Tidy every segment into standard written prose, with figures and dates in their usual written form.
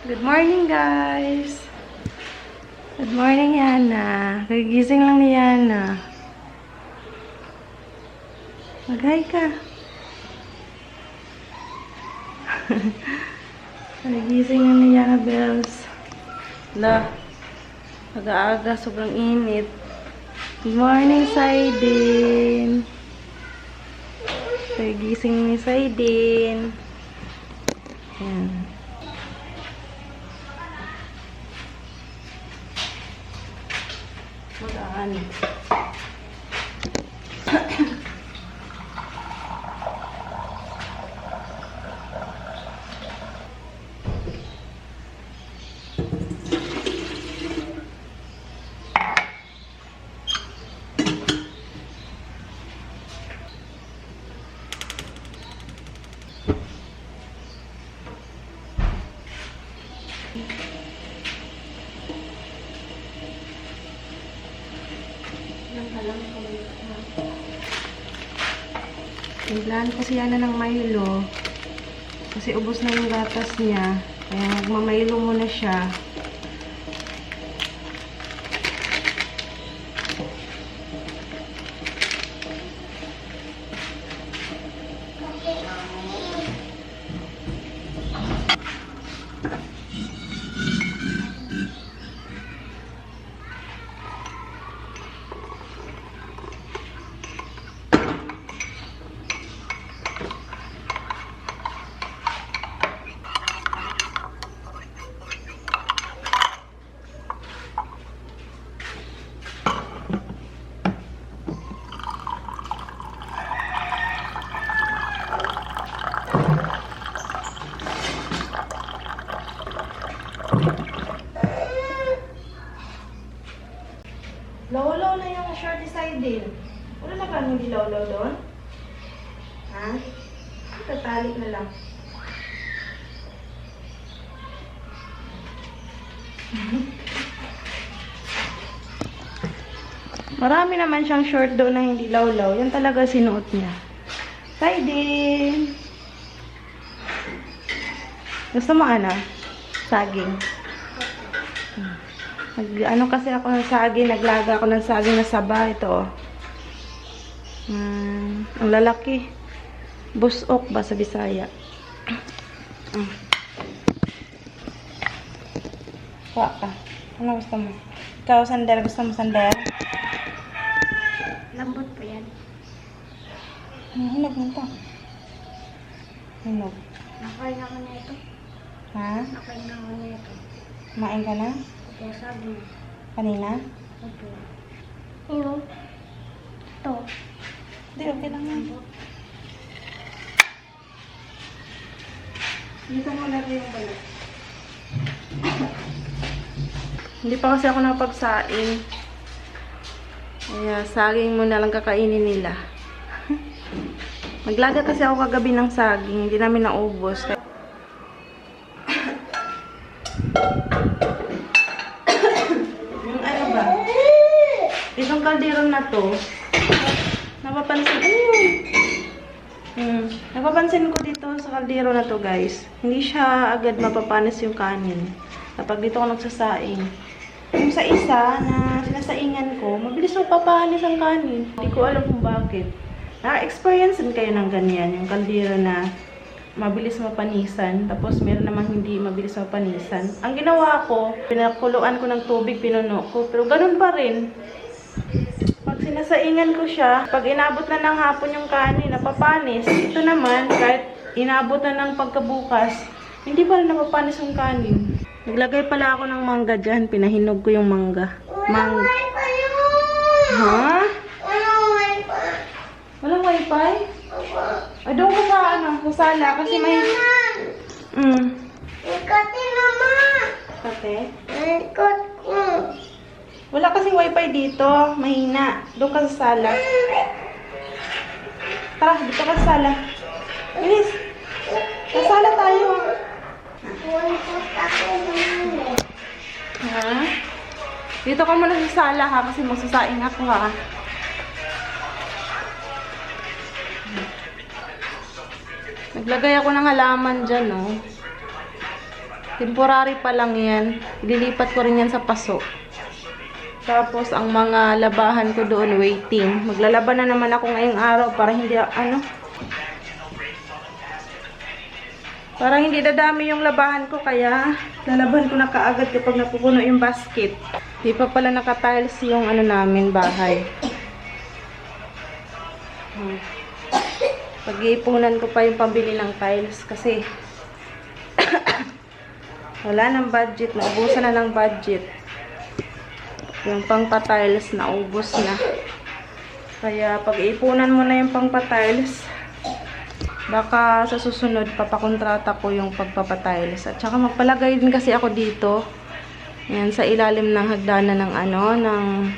Good morning, guys. Good morning, Yana. Kagising lang ni Yana. Mag-hi ka. Kagising lang ni Yana Bells. La, mag-aaga, sobrang init. Good morning, Saidin. Kagising ni Saidin. Ayan. Magaan. Timplahan ko si Yana ng Milo. Kasi ubos na yung gatas niya. Kaya magmamilo muna siya. Lawlaw na yung shorty side din. Wala na ba hindi lawlaw doon? Ha? Tatalik na lang. Marami naman siyang short doon na hindi lawlaw. Yan talaga sinuot niya. Side din. Gusto mo ano? Saging. Ano kasi ako ng saging, naglaga ako ng saging na saba. Ito, ang lalaki. Busok ba sa Bisaya? Kuha ka. Ano gusto mo? Ikaw, sandal. Gusto mo sandal? Lambot pa yan. Hinog mo ito. Hinog. Nakain ako na ito. Ha? Nakain ako na ito. Kumain ka na? Kaya sabi mo. Kanina? Ito. Iyo. Ito. Hindi, okay lang yan. Dito mo lagay yung balat. Hindi pa kasi ako nakapagsaing. Kaya saging muna lang kakainin nila. Maglaga kasi ako kagabi ng saging. Hindi namin naubos. Yung ano ba? Itong kaldero na to, napapansin, ano yun? Napapansin ko dito sa kaldero na to, guys. Hindi siya agad mapapanis yung kanin. Kapag dito ako nagsasaing. Yung sa isa na sinasaingan ko, mabilis mapapanis ang kanin. Hindi ko alam kung bakit. Na-experience din kayo ng ganyan, yung kaldero na mabilis mapanisan, tapos meron namang hindi mabilis mapanisan. Ang ginawa ko, pinakuluan ko ng tubig, pinuno ko, pero ganun pa rin. Pag sinasaingan ko siya, pag inabot na ng hapon yung kanin, napapanis. Ito naman, kahit inabot na ng pagkabukas, hindi pa rin napapanis yung kanin. Naglagay pala ako ng mangga dyan, pinahinog ko yung mangga. Ha? Walang wifi? Ay, doon ko sa, sa sala, kasi may... Ikati naman. Kate? Ikot ko. Wala kasing wifi dito. Mahina. Doon ka sa sala. Tara, dito ka sa sala. Bilis. Sa sala tayo. Ha? Dito ka muna sa sala ha, kasi magsasaing ako ha. Naglagay ako ng halaman dyan, oh. Temporary pa lang yan. Ililipat ko rin yan sa paso. Tapos, ang mga labahan ko doon, waiting. Maglalaba na naman ako ngayong araw para hindi dadami yung labahan ko. Kaya, lalaban ko na kaagad kapag napupuno yung basket. Di pa pala naka-tiles yung namin, bahay. Pag-iipunan ko pa yung pambili ng tiles kasi wala ng budget, naubusan na ng budget. Yung pang pa-tiles naubos na. Kaya pag-iipunan mo na yung pang pa-tiles, baka sa susunod papakontrata ko yung pagpapa-tiles. At saka magpalagay din kasi ako dito. Yan, sa ilalim ng hagdanan ng anong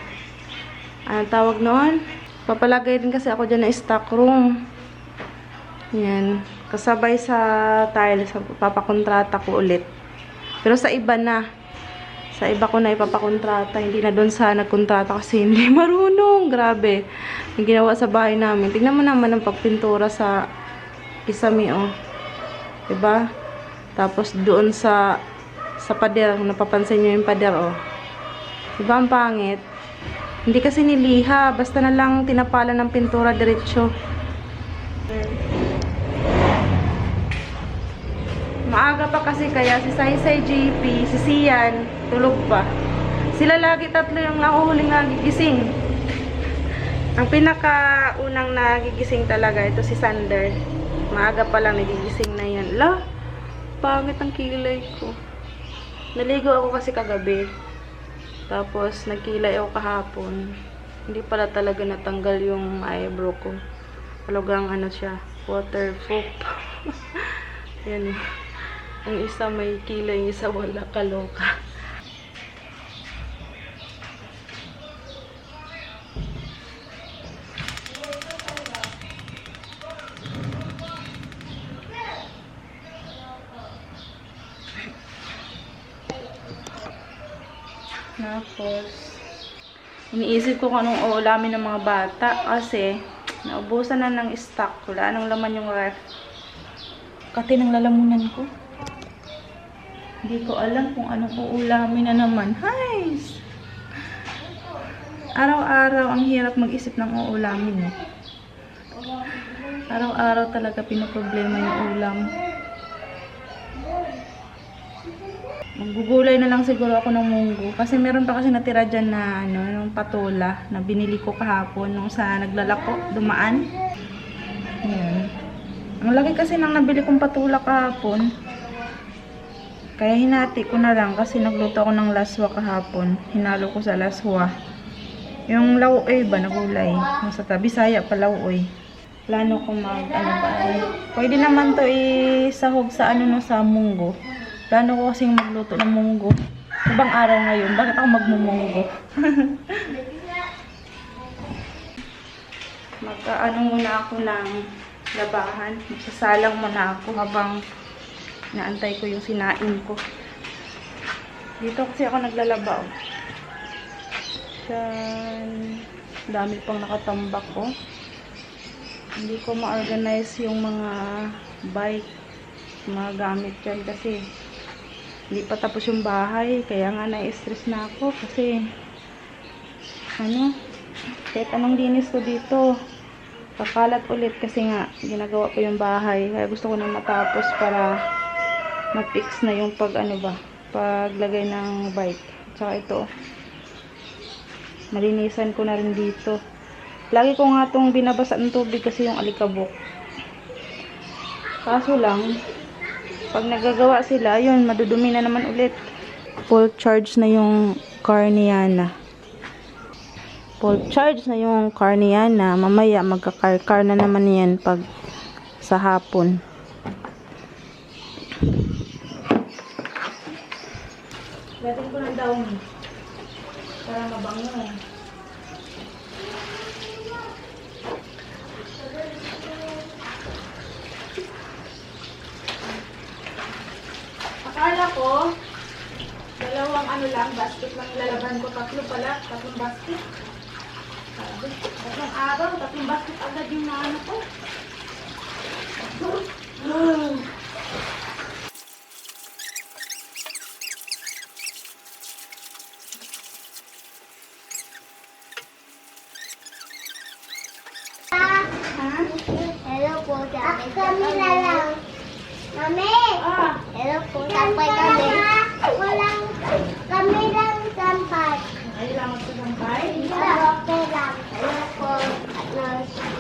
tawag noon? Papalagay din kasi ako dyan na stock room. Yan. Kasabay sa tiles, papakontrata ko ulit. Pero sa iba na. Sa iba ko na ipapakontrata. Hindi na doon sa nagkontrata kasi hindi marunong. Grabe. Yung ginawa sa bahay namin. Tingnan mo naman ang pagpintura sa kisame, oh. Diba? Tapos doon sa pader. Napapansin nyo yung pader, oh. Diba ang pangit? Hindi kasi niliha. Basta na lang tinapalan ng pintura diretsyo. Maaga pa kasi kaya si Saysay JP, si Sian, tulog pa. Sila lagi tatlo yung nahuhuling nagigising. Ang pinakaunang nagigising talaga, ito si Sander. Maaga pa lang nagigising na yan. La, pangit ang kilay ko. Naligo ako kasi kagabi. Tapos nagkilay ako kahapon. Hindi pala talaga natanggal yung eyebrow ko. Talagang siya, waterproof. Yan. Ang isa may kilay, yung isa wala, kaloka. Tapos, iniisip ko kung anong uulamin ng mga bata kasi naubusan na ng stock. Wala nang laman yung ref. Kati ng lalamunan ko. Hindi ko alam kung anong uulamin na naman. Guys! Araw-araw ang hirap mag-isip ng uulamin, eh. Araw-araw talaga pinoproblema yung ulam. Maggugulay na lang siguro ako ng munggo. Kasi meron pa kasi natira dyan na yung patola na binili ko kahapon nung sa naglalako, dumaan. Ayan. Ang laki kasi nang nabili kong patola kahapon. Kaya hinati ko na lang kasi nagluto ako ng laswa kahapon. Hinalo ko sa laswa. Yung lauoy ba na gulay? Nasa tabi, Bisaya pa lauoy. Plano ko pwede naman to isahog sa sa munggo. Plano ko kasing magluto ng munggo. Ibang araw ngayon, bakit ako magmumunggo? Muna ako ng labahan. Magsasalang muna ako habang naantay ko yung sinain ko. Dito kasi ako naglalaba. Diyan. Dami pang nakatambak ko. Hindi ko ma-organize yung mga bike, mga gamit dyan kasi hindi pa tapos yung bahay. Kaya nga na-stress na ako kasi kahit anong linis ko dito, kakalat ulit kasi nga ginagawa ko yung bahay. Kaya gusto ko na matapos para ma-fix na yung paglagay ng bike. Tsaka ito, malinisan ko na rin dito. Lagi ko nga itong binabasa ng tubig kasi yung alikabok. Kaso lang, pag nagagawa sila, yun, madudumi na naman ulit. Full charge na yung car ni Yana. Full charge na yung car ni Yana. Mamaya magka-car na naman yan pag sa hapon. Gating ko ng downy para mabango. Akala ko dalawang basket lang lalaban ko. Tatlong basket. Sabi, tatlong araw, tatlong basket agad yung naano ko. Sampay kami. Walang kami lang sampay. Ay lang magsasampay. Okay lang. Ayoko.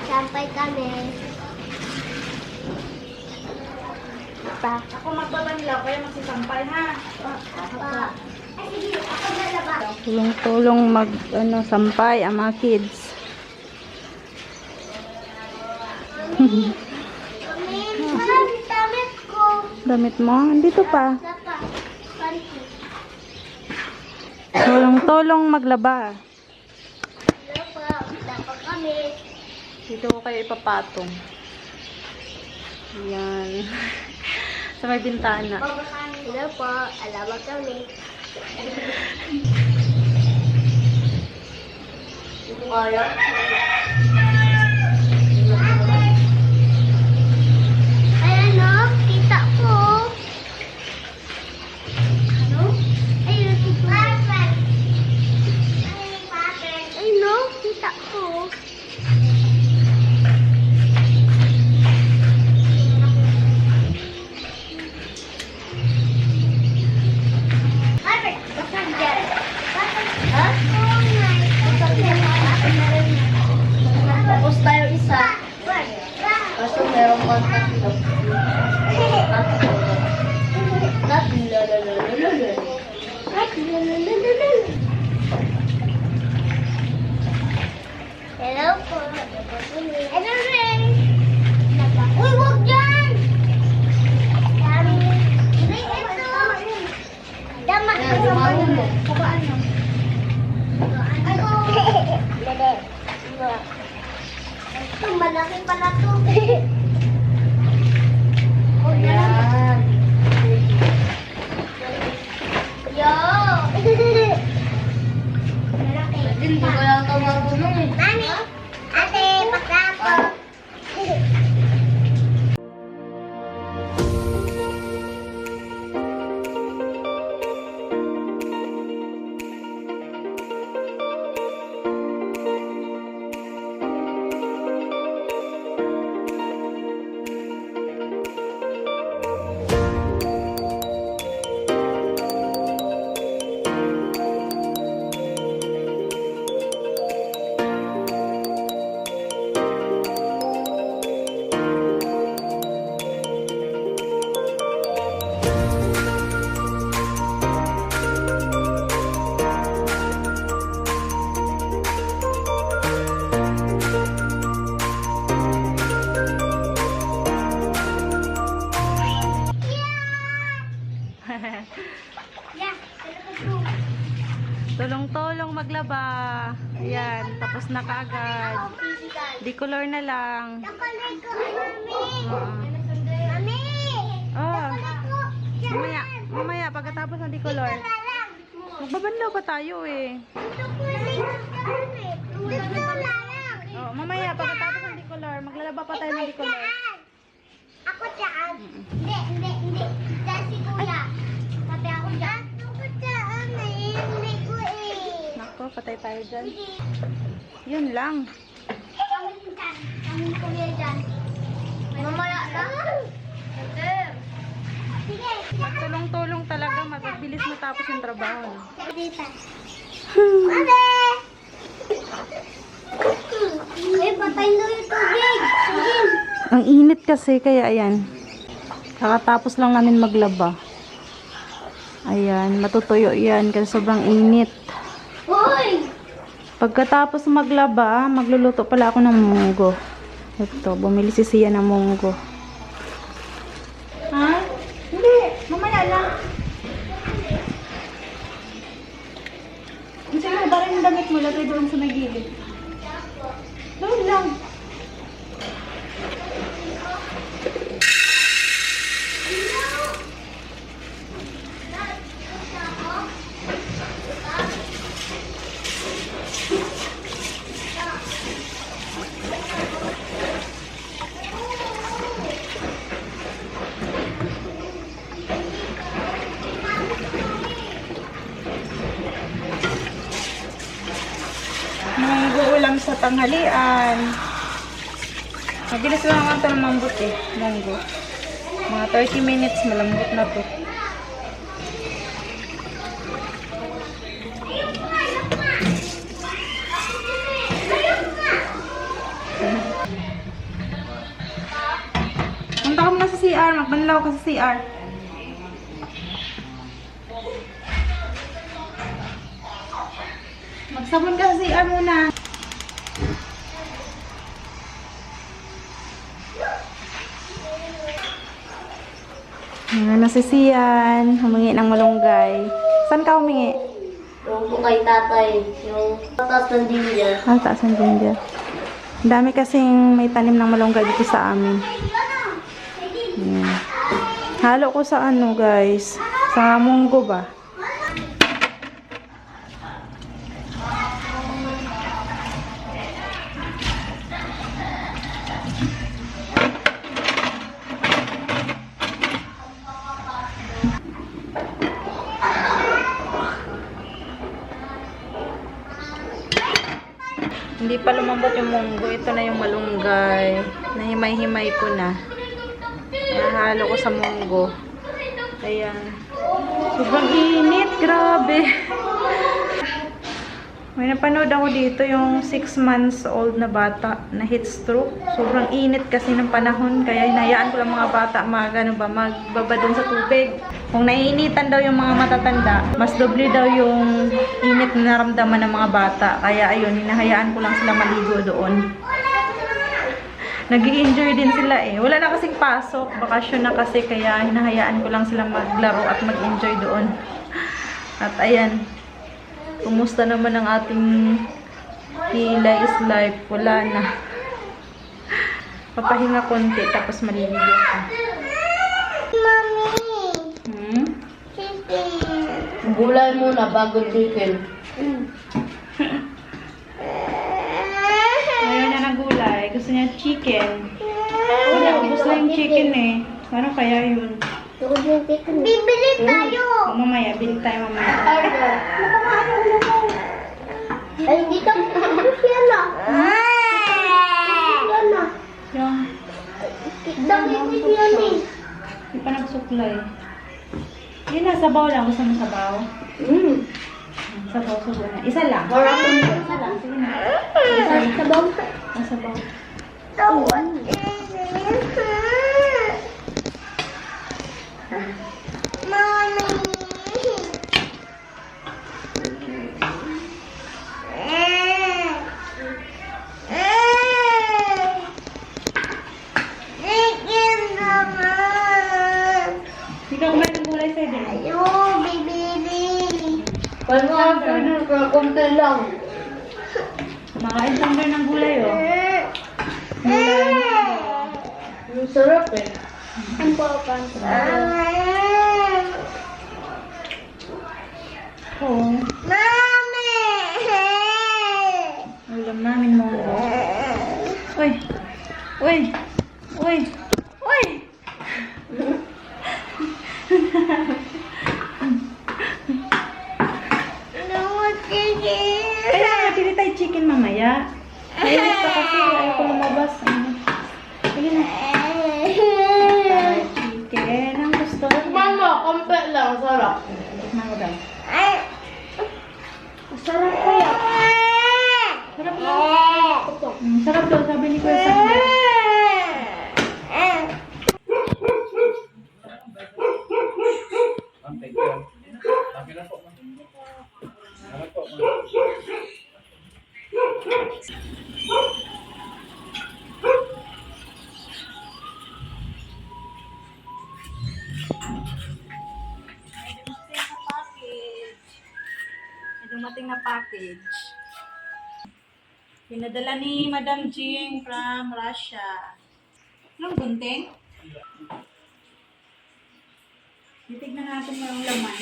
Sampay kami. Pa. Ako magbabanlaw, kaya magsasampay ha. Pa. Ay, sige. Ako malaba. Tulong-tulong sampay ang mga kids. Kami. Marami damit ko. Damit mo? Andito pa. Dapat. Panty. Tulong-tulong maglaba. Dapat kami. Dito ko kayo ipapatong. Ayan. Sa may bintana. Hello po. Alawag kami. Kaya? Ayan o. Kita ko. Ano? Ayun. Paper. Ayun o. Kita ko. Paper. Basag dyan. Ha? Basag dyan. Tapos tayo isa. Kaso merong contact dito. Hello po. Hello rin. Uy, huwag dyan! Ring ito. Dama. Kabaan mo. Ito, malaki pala to. Yan. Yo! Hindi ko lang ito marunong eh. Mami! Ate, pakla ko. Yeah, Tulong-tulong maglaba. Ayan, tapos na kaagad. Decolor na lang. Nakalay ko, Mami! Oo. Mami! Oh, Nakalay ko! mamaya pagkatapos ng decolor. Magbabanlaw pa tayo eh. Oh, mamaya pagkatapos ng decolor, maglalaba pa tayo ng decolor. Ako dyan. Hindi. Dyan si Kuya. Pati ako dyan. Ako dyan. Hindi ko eh. Nako, patay tayo dyan. Yun lang. Kami dyan. Kami ni Kuya dyan. Mamaya lang. Sige. Magtulong-tulong talaga, mabilis matapos yung trabaho. Dito. Mami! Ay, patay na yung tubig. Sige. Ang init kasi, kaya ayan. Kakatapos lang namin maglaba. Ayan, matutuyo yan kasi sobrang init. Hoy! Pagkatapos maglaba, magluluto pala ako ng munggo. Ito, bumili si Sia ng munggo. Ha? Hindi, mamaya lang. Sige, barin yung damit mo, lagay doon sa may gilid. Doon lang. Ulam sa tanghalian. Mabilis lang ang ito ng mambot eh. Munggo. Mga 30 minutes malambot na to. CR. Magbanlaw ka sa CR. Magsabon ka sa CR muna. Nasisiyan. Humingi ng malunggay. Saan ka humingi? Yung po kay tatay, yung tatas ng ginger. Ah, taas ang ginger. Ang dami kasing may tanim ng malunggay dito sa amin. Ayan. Halo ko sa ano guys, sa munggo ba? Hindi pa lumambot yung munggo. Ito na yung malunggay. Nahimay-himay ko na. Nahalo ko sa munggo. Ayan. Sobrang init. Grabe. May napanood ako dito yung 6 months old na bata na heat stroke. Sobrang init kasi ng panahon. Kaya hinayaan ko lang mga bata magbaba dun sa tubig. Kung naiinitan daw yung mga matatanda, mas doble daw yung init na naramdaman ng mga bata. Kaya ayun, hinahayaan ko lang sila maligo doon. Nag-i-enjoy din sila eh. Wala na kasing pasok, bakasyon na kasi, kaya hinahayaan ko lang sila maglaro at mag-enjoy doon. At ayan, kumusta naman ang ating Hilay is life? Wala na. Papahinga konti tapos maliligo ka. Mami! Chicken! Gulay muna bago chicken. Ayaw na ng gulay. Gusto niya chicken. Wala, ubos na yung chicken eh. Paano kaya yun? Bibili tayo! Mamaya, bili tayo mamaya. Ay, hindi ka yan na. Yan na. Yung, Dami yan eh. hindi pa nagsuklay. Yun na, sabaw lang. Gusto mo sabaw? Sabaw, sabaw na. Isa lang. Isa lang. Sige na. Sabaw. Sabaw. Tawad. Mami. Chicken naman. Hindi ka kumain ng gulay sa'yo din. Ayo, bibili. Paano after nun, konti lang. Makain lang rin ng gulay, oh. Ang sarap eh. Ang papan. Oo. Mami! Ulam namin mo. Uy! Uy! Uy! Uy! No, chicken. Kaya pili tayo chicken mamaya. Ayun pa kasi ayaw ko lumabas. Sige na. Chicken. Ang gusto. Mama, konti lang. Sarap. Mango daw. Sarap kaya. Sarap daw. Sarap daw. Sabi ni Kuya Sander. Dumating na package. Pinadala ni Madam Jing from Russia. Anong gunting? Titignan natin yung laman.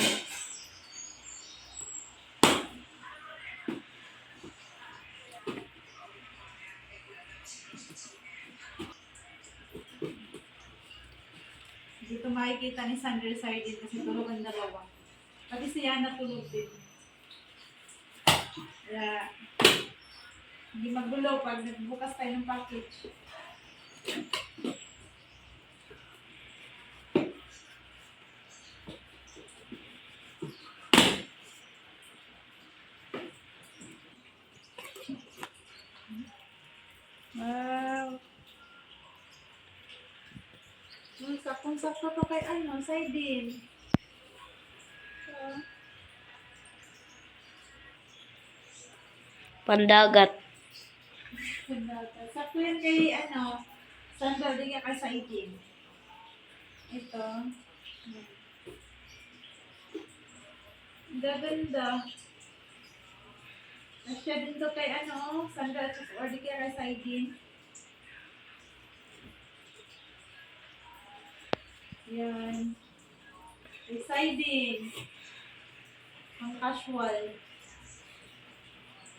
Dito makikita ni Sander Sardin kasi tulog ang dalawa. Pati siya natulog din. Kaya, hindi magulo pag nagbukas tayo ng package. Wow! Sakong-sakto to kay ano, Saidin. Pandagat. Sakto yan kay ano, sandal din kay Saidin. Ito. Ang gaganda. Asya din to kay ano, sandal or di kaya kay Saidin. Yan. Kay Saidin. Ang casual.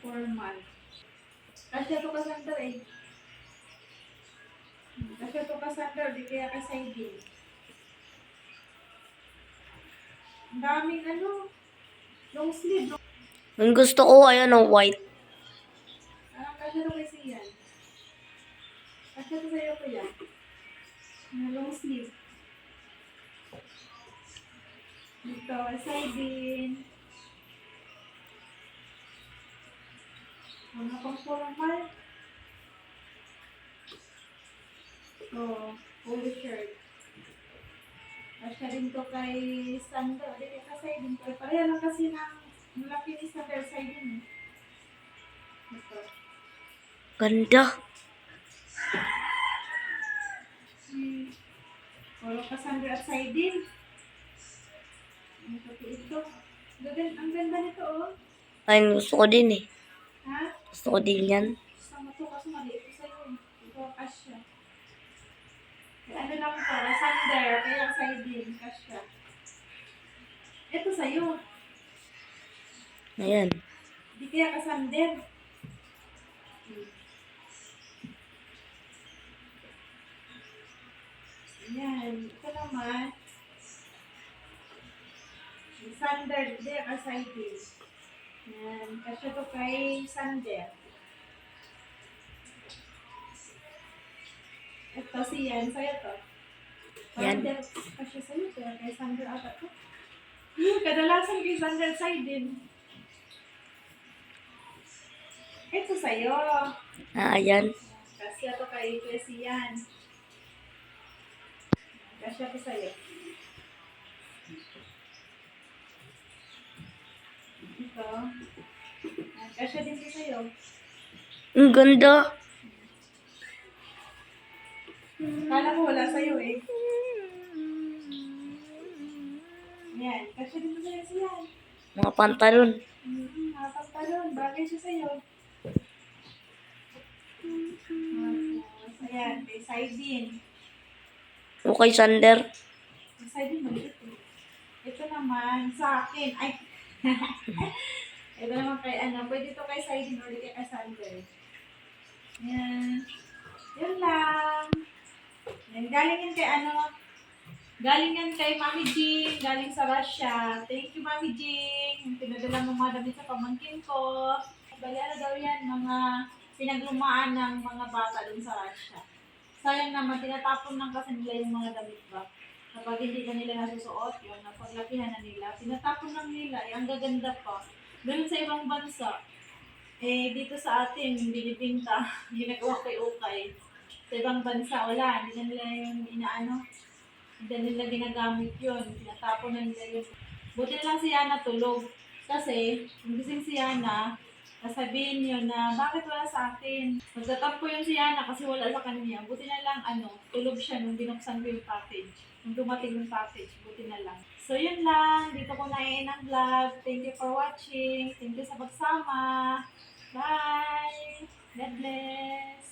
Formal. Kasya to ka sandal eh. Kasya to ka sandal, di kaya kay Saidin. Ang daming ano, long sleeve. Ang gusto ko ayan ang white. Kasya to kay Sian. Kasya to sa'yo ko yan. Long sleeve. Dito, kay Saidin. Mga pang formal. Oh, polo shirt. Kasya din to kay Sandro. Di kay Saidin. Pareha lang kasi ng malaki ni Sandro Saidin. Ito. Ganda. Polo ka Sandro at Saidin. Ang puti ito. Ang ganda nito oh. Ayun, gusto ko din eh. Ha? Gusto ko din yan. Gusto mo to kasi maliit ko sa'yo. Ito, kasya. Ano lang to, Sander, kaya Saidin, kasya. Ito sa'yo. Ayan. Di kaya ka Sander. Yan, ito naman. Sander, di ka Saidin. Yan, kasya to kay Sander. Ito si Yan, sa'yo to. Yan. Sander, kasya sa'yo to, kay Sander ata to. Kadalasan kay Sander Saidin. Ito sa'yo. Ayan. Kasya to kay Yan. Kasya to sa'yo. Ito. Kasya din to sa'yo. Ang ganda. Kala ko wala sa'yo eh. Yan. Kasya din to sa'yo siyan. Mga pantalon. Mga pantalon. Bagay siya sa'yo. Ayan. Kay Saidin. Okay, Sander. Kay Saidin maliit eh. Ito naman sa akin. Ay. Ito naman kay ano. Pwede to kay Saidin or kay Sander. Yan. Yun lang. Yan. Galing yan kay ano. Galing yan kay Mami Jing. Galing sa Russia. Thank you, Mami Jing. Pinadala mo mga damit sa pamangkin ko. Bali, ano daw yan? Mga pinaglumaan ng mga bata dun sa Russia. Sayang naman, tinatapon lang kasi nila yung mga damit ba. Kapag hindi na nila nasusuot, yun, napaglakihan na nila. Tinatapon lang nila, ang gaganda pa. Ganun sa ibang bansa. Eh, dito sa atin, binibinta, ginagawa kay ukay. Sa ibang bansa, wala, hindi na nila yung inaano. Hindi na nila ginagamit yun. Tinatapon na nila yun. Buti na lang si Yana tulog. Kasi, kung gising si Yana, sasabihin niyo na, bakit wala sa akin? Magtatampo yung si Yana kasi wala sa kanya. Buti na lang, tulog siya nung binuksan ko yung package. Nung dumating yung package, buti na lang. So, yun lang. Dito ko na ang vlog. Thank you for watching. Thank you sa pagsama. Bye! God bless!